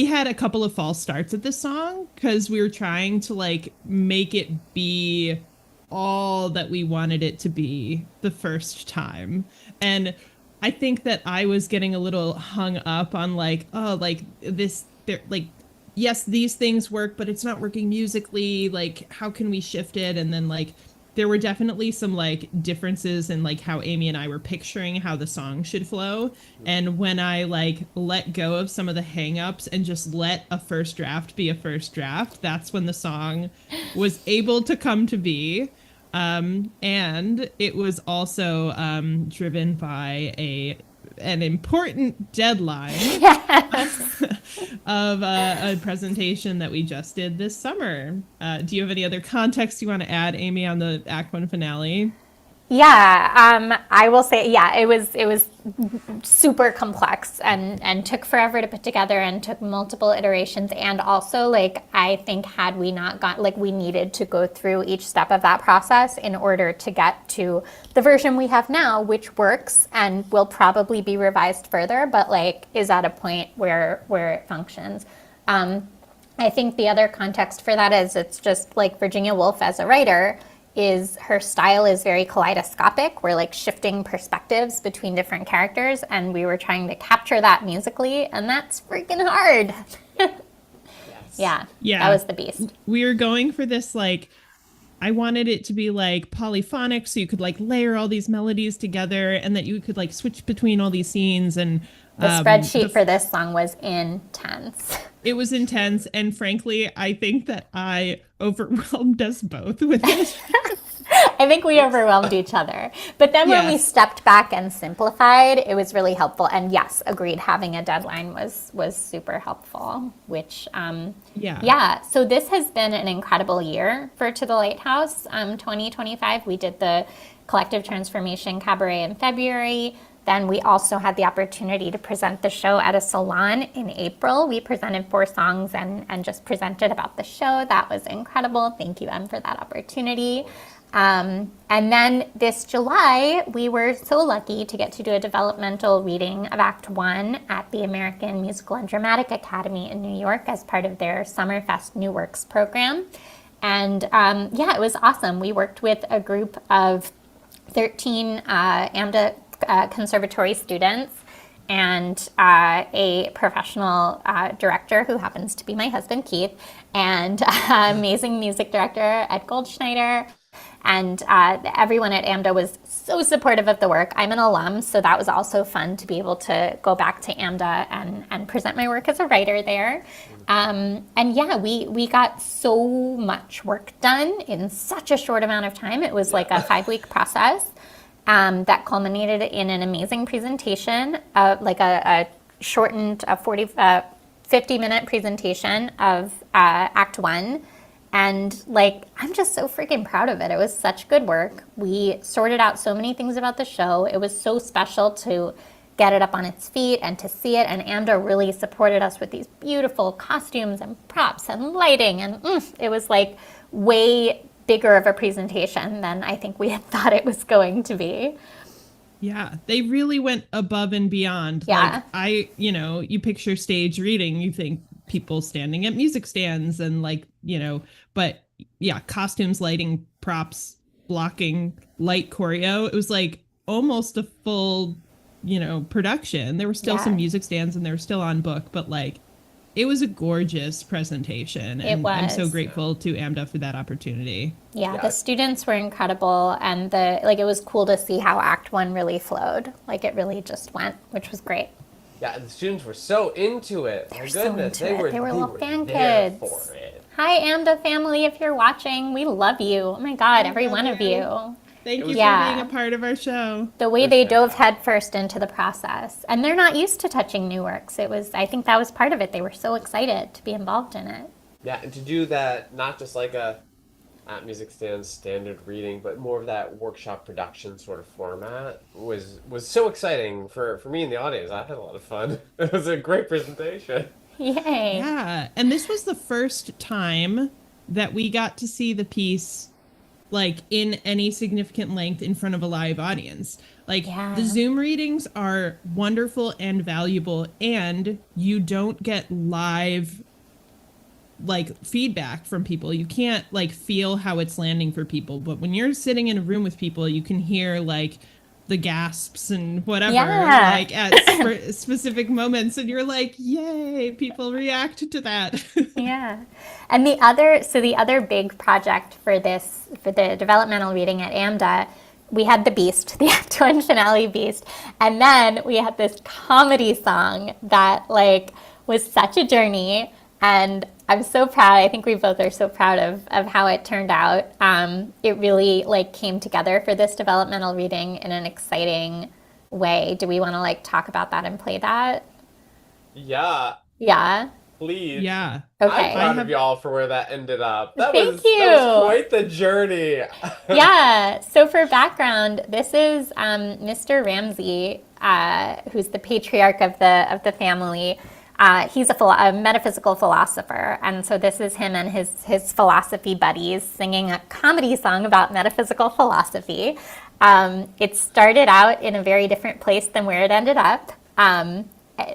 had a couple of false starts at this song because we were trying to like make it be all that we wanted it to be the first time. And I think that I was getting a little hung up on like, oh, like this, like, yes, these things work, but it's not working musically. Like, how can we shift it? And then like, there were definitely some like differences in like how Amy and I were picturing how the song should flow. And when I like let go of some of the hangups and just let a first draft be a first draft, that's when the song was able to come to be. And it was also driven by an important deadline of a presentation that we just did this summer. Do you have any other context you want to add, Amy, on the Act 1 finale? Yeah, I will say, yeah, it was super complex and took forever to put together and took multiple iterations. And also, like, I think had we not got, like, we needed to go through each step of that process in order to get to the version we have now, which works and will probably be revised further, but like is at a point where it functions. I think the other context for that is it's just like Virginia Woolf as a writer her style is very kaleidoscopic. We're like shifting perspectives between different characters, and we were trying to capture that musically, and that's freaking hard. Yeah, that was the beast. We were going for this, like, I wanted it to be like polyphonic, so you could like layer all these melodies together, and that you could like switch between all these scenes. And the spreadsheet for this song was intense. It was intense, and frankly, I think that I overwhelmed us both with it. I think we overwhelmed each other. But then when we stepped back and simplified, it was really helpful. And yes, agreed, having a deadline was super helpful, which, so this has been an incredible year for To the Lighthouse 2025. We did the Collective Transformation Cabaret in February. Then we also had the opportunity to present the show at a salon in April. We presented 4 songs and just presented about the show. That was incredible. Thank you, Em, for that opportunity. And then this July, we were so lucky to get to do a developmental reading of Act 1 at the American Musical and Dramatic Academy in New York as part of their Summerfest New Works program. And it was awesome. We worked with a group of 13 AMDA conservatory students and a professional director who happens to be my husband, Keith, and amazing music director, Ed Goldschneider. And everyone at AMDA was so supportive of the work. I'm an alum, so that was also fun to be able to go back to AMDA and present my work as a writer there. We got so much work done in such a short amount of time. It was like a 5-week process. That culminated in an amazing presentation, like a shortened 50-minute presentation of Act 1. And like, I'm just so freaking proud of it. It was such good work. We sorted out so many things about the show. It was so special to get it up on its feet and to see it. And AMDA really supported us with these beautiful costumes and props and lighting. And it was like way bigger of a presentation than I think we had thought it was going to be. Yeah, they really went above and beyond. Yeah. Like, you picture stage reading, you think people standing at music stands and like, but yeah, costumes, lighting, props, blocking, light choreo. It was like almost a full, production. There were still some music stands and they were still on book, but like, it was a gorgeous presentation, and I'm so grateful to AMDA for that opportunity. Yeah, the students were incredible, and it was cool to see how Act 1 really flowed. Like, it really just went, which was great. Yeah, the students were so into it. My goodness, they were little fan there kids. for it. Hi, AMDA family, if you're watching, we love you. Oh my God, every one of you. Thank you Yeah. for being a part of our show. The way That's they dove fantastic. headfirst into the process. And they're not used to touching new works. I think that was part of it. They were so excited to be involved in it. Yeah, and to do that, not just like a at Music Stand's standard reading, but more of that workshop production sort of format was so exciting for me in the audience. I had a lot of fun. It was a great presentation. Yay. Yeah, and this was the first time that we got to see the piece like in any significant length in front of a live audience. Like Yeah. the Zoom readings are wonderful and valuable, and you don't get live like feedback from people. You can't like feel how it's landing for people, but when you're sitting in a room with people, you can hear like the gasps and whatever Yeah. like at specific moments, and you're like, yay, people react to that. Yeah. And the other big project for the developmental reading at AMDA, we had the Beast, the Act 1 finale Beast. And then we had this comedy song that like was such a journey. And I'm so proud. I think we both are so proud of how it turned out. It really like came together for this developmental reading in an exciting way. Do we want to like talk about that and play that? Yeah, Yeah. please. Yeah. Okay. I'm proud of y'all for where that ended up. That Thank was you. That was quite the journey. Yeah. So for background, this is Mr. Ramsey, who's the patriarch of the family. He's a metaphysical philosopher, and so this is him and his philosophy buddies singing a comedy song about metaphysical philosophy. It started out in a very different place than where it ended up.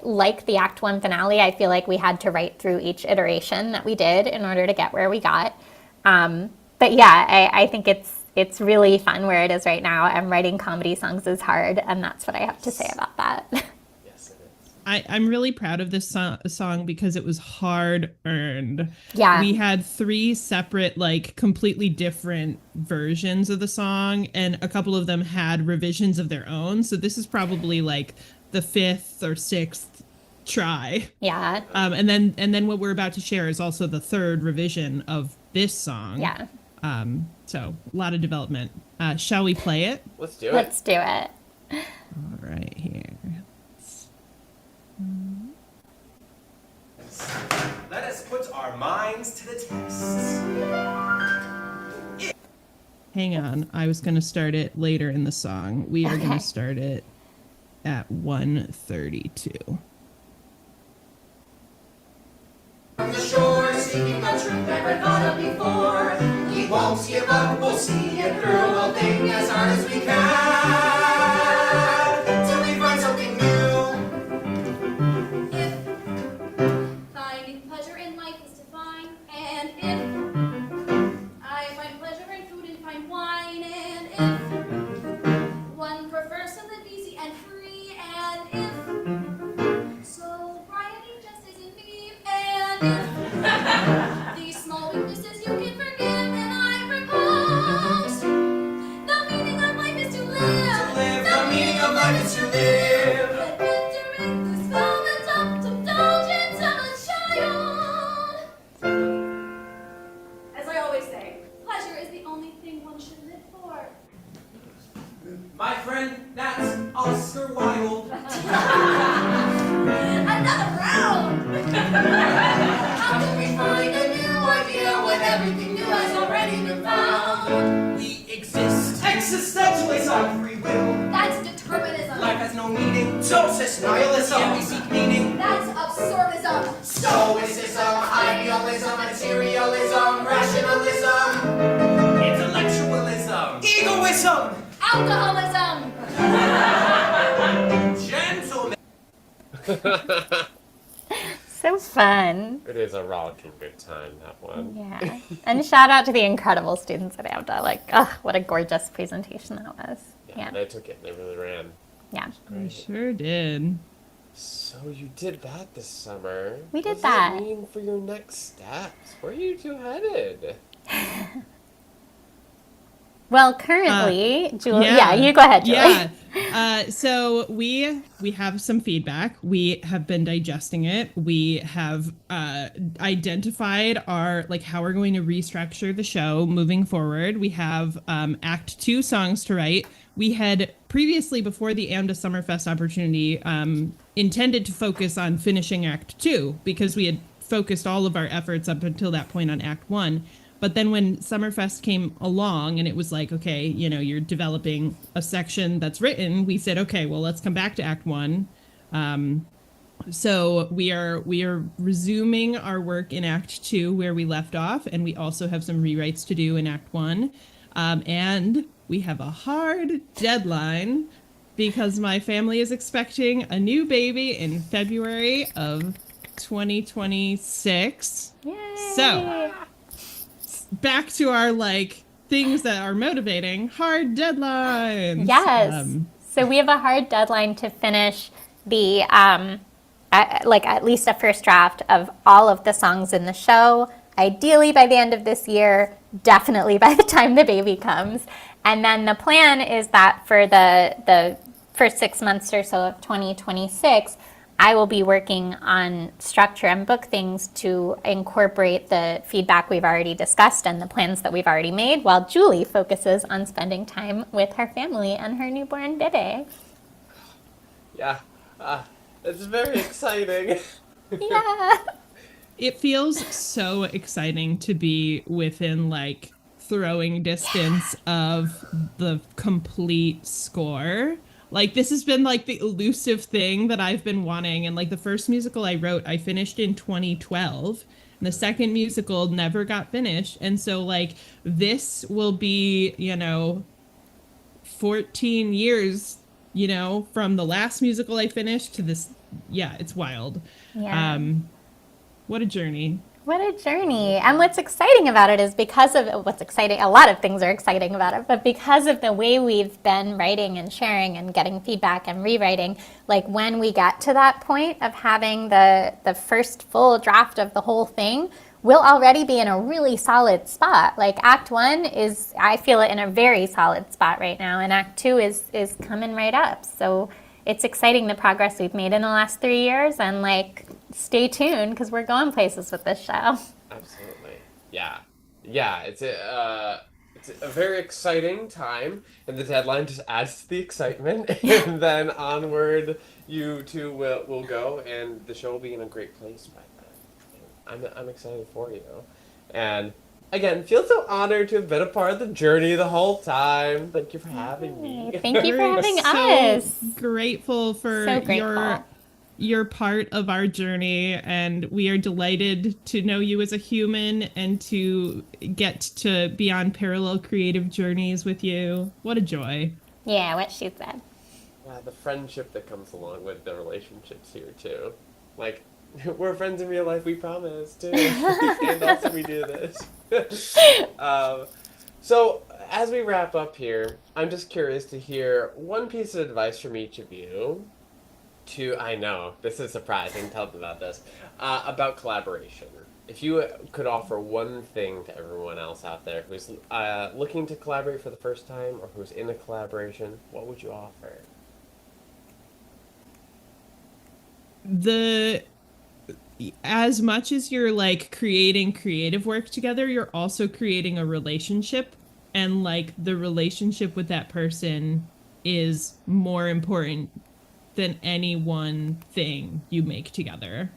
Like the Act 1 finale, I feel like we had to write through each iteration that we did in order to get where we got. But yeah, I think it's really fun where it is right now. And writing comedy songs is hard, and that's what I have to say about that. Yes, it is. I'm really proud of this song because it was hard earned. Yeah. We had 3 separate, like completely different versions of the song, and a couple of them had revisions of their own. So this is probably like the 5th or 6th try. Yeah. And then what we're about to share is also the 3rd revision of this song. Yeah. So a lot of development. Shall we play it? Let's do it. Let's do it. All right, here. Let us put our minds to the test. Hang on. I was going to start it later in the song. We are going Okay. to start it at 1:32. From the shore, seeking the truth never thought of before. We won't give up, we'll see it through. We'll think as hard as we can till we find something new. If finding pleasure in life is to find, and if I find pleasure in food and find wine, and if one prefers something easy and free, and if sobriety just isn't me, and if these small weaknesses you can forgive, and I propose the meaning of life is to live. The meaning of life is to live. Entering this moment of indulgence of a child. As I always say, pleasure is the only thing one should live for. My friend, that's Oscar Wilde. Another round! How can we find a new idea when everything new has already been found? We exist. Existentialism, free will. That's determinism. Life has no meaning. Socius, nihilism. And we seek meaning. That's absurdism. Stoicism, idealism, materialism, rationalism, intellectualism, egoism, Alcoholism. gentlemen. So fun. It is a rollicking good time, that one. Yeah. And shout out to the incredible students at AMDA. Like, what a gorgeous presentation that was. Yeah. They took it. They really ran. Yeah. I sure did. So you did that this summer. We did What does that. that mean for your next steps? Where are you two headed? Well, currently, Julie, yeah, you go ahead, Julie. Yeah. So we have some feedback. We have been digesting it. We have identified our how we're going to restructure the show moving forward. We have Act 2 songs to write. We had previously, before the AMDA Summerfest opportunity, intended to focus on finishing Act 2 because we had focused all of our efforts up until that point on Act 1. But then when Summerfest came along and it was like, okay, you're developing a section that's written, we said, okay, well, let's come back to Act 1. So we are resuming our work in Act 2 where we left off, and we also have some rewrites to do in Act 1. And we have a hard deadline because my family is expecting a new baby in February of 2026. Yay. So back to our things that are motivating, hard deadlines. Yes. So we have a hard deadline to finish the at least a first draft of all of the songs in the show, ideally by the end of this year, definitely by the time the baby comes. And then the plan is that for the first 6 months or so of 2026, I will be working on structure and book things to incorporate the feedback we've already discussed and the plans that we've already made, while Julie focuses on spending time with her family and her newborn baby. Yeah, it's very exciting. Yeah. It feels so exciting to be within throwing distance of the complete score. This has been the elusive thing that I've been wanting. And the first musical I wrote, I finished in 2012. And the second musical never got finished. And so this will be, 14 years, from the last musical I finished to this. Yeah, it's wild. Yeah. What a journey. What a journey. And what's exciting about it is a lot of things are exciting about it, but because of the way we've been writing and sharing and getting feedback and rewriting, when we get to that point of having the first full draft of the whole thing, we'll already be in a really solid spot. Act 1 is, I feel it in a very solid spot right now, and Act 2 is coming right up. So it's exciting the progress we've made in the last 3 years, and stay tuned because we're going places with this show. Absolutely. Yeah. It's a very exciting time, and the deadline just adds to the excitement. And then onward, you two will go, and the show will be in a great place by then. I'm excited for you, and again, feel so honored to have been a part of the journey the whole time. Thank you for having me. Thank you for having us. Grateful for So grateful. You're part of our journey, and we are delighted to know you as a human and to get to be on parallel creative journeys with you. What a joy. Yeah, what she said. Yeah, the friendship that comes along with the relationships here too. We're friends in real life, we promise too. And also we do this. So as we wrap up here, I'm just curious to hear one piece of advice from each of you I know, this is surprising, tell them about this, about collaboration. If you could offer one thing to everyone else out there who's looking to collaborate for the first time or who's in a collaboration, what would you offer? As much as you're creating creative work together, you're also creating a relationship, and the relationship with that person is more important than any one thing you make together.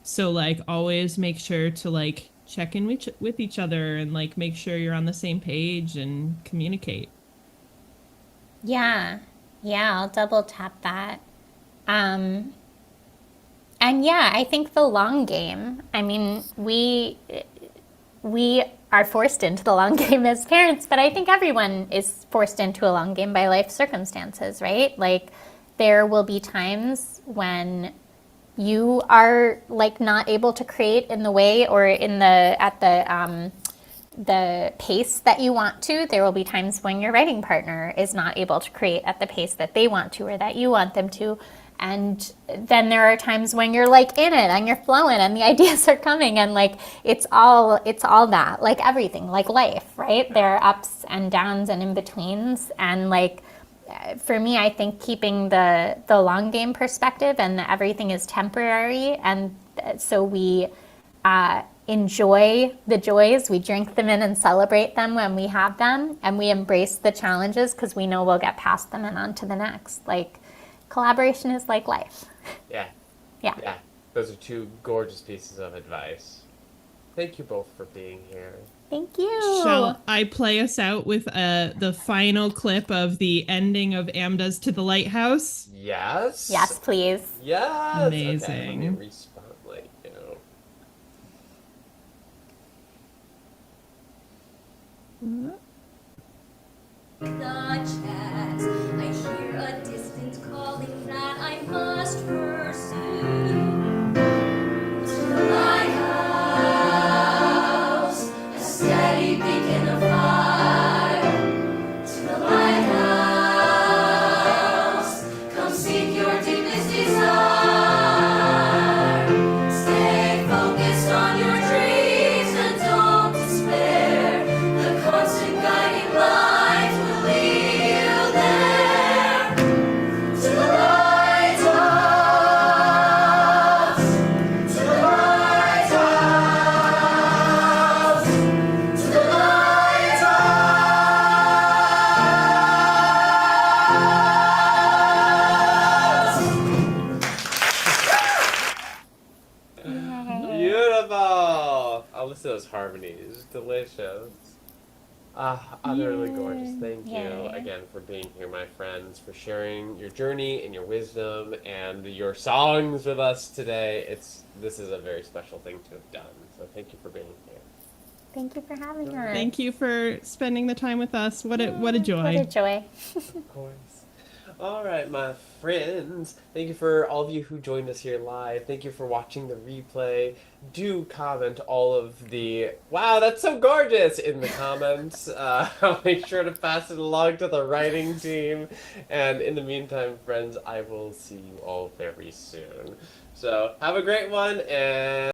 So always make sure to check in with each other and make sure you're on the same page and communicate. Yeah, I'll double tap that. And yeah, I think the long game, I mean, we are forced into the long game as parents, but I think everyone is forced into a long game by life circumstances, right? There will be times when you are not able to create in the way or at the pace that you want to. There will be times when your writing partner is not able to create at the pace that they want to or that you want them to. And then there are times when you're like in it and you're flowing and the ideas are coming, and like it's all that, like everything, like life, right? There are ups and downs and in betweens, and like for me, I think keeping the long game perspective and that everything is temporary, and so we enjoy the joys, we drink them in and celebrate them when we have them, and we embrace the challenges because we know we'll get past them and on to the next. Like, collaboration is like life. Yeah. Yeah. Yeah. Those are two gorgeous pieces of advice. Thank you both for being here. Thank you. Shall I play us out with the final clip of the ending of AMDA's To the Lighthouse? Yes. Yes, please. Yes. Amazing. Okay, let me respond like The jazz, I hear a distant calling that I must pursue. To the lighthouse, a steady beacon of fire. To the lighthouse, come seek your deepest desire. Stay focused on your dreams and don't despair. The constant guiding light will lead you there. To the lighthouse, to the lighthouse, to the beautiful. I listen to those harmonies. Delicious. Utterly gorgeous. Thank you Yay. again for being here, my friends, for sharing your journey and your wisdom and your songs with us today. This is a very special thing to have done. So thank you for being here. Thank you for having us. Thank you for spending the time with us. What a joy. What a joy. Of course. All right, my friends. Thank you for all of you who joined us here live. Thank you for watching the replay. Do comment all of the "Wow, that's so gorgeous" in the comments. I'll make sure to pass it along to the writing team. And in the meantime, friends, I will see you all very soon. So have a great one, and